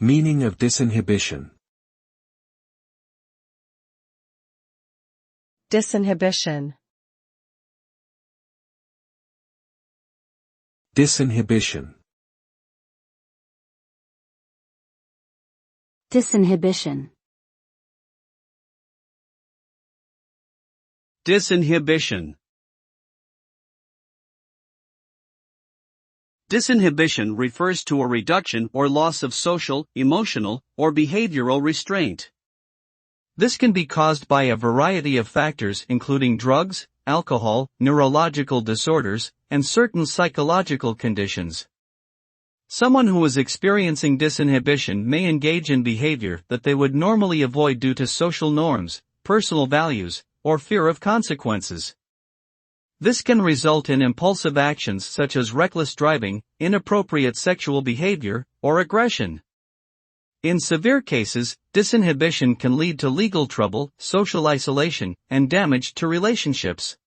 Meaning of disinhibition. Disinhibition. Disinhibition. Disinhibition. Disinhibition. Disinhibition refers to a reduction or loss of social, emotional, or behavioral restraint. This can be caused by a variety of factors including drugs, alcohol, neurological disorders, and certain psychological conditions. Someone who is experiencing disinhibition may engage in behavior that they would normally avoid due to social norms, personal values, or fear of consequences. This can result in impulsive actions such as reckless driving, inappropriate sexual behavior, or aggression. In severe cases, disinhibition can lead to legal trouble, social isolation, and damage to relationships.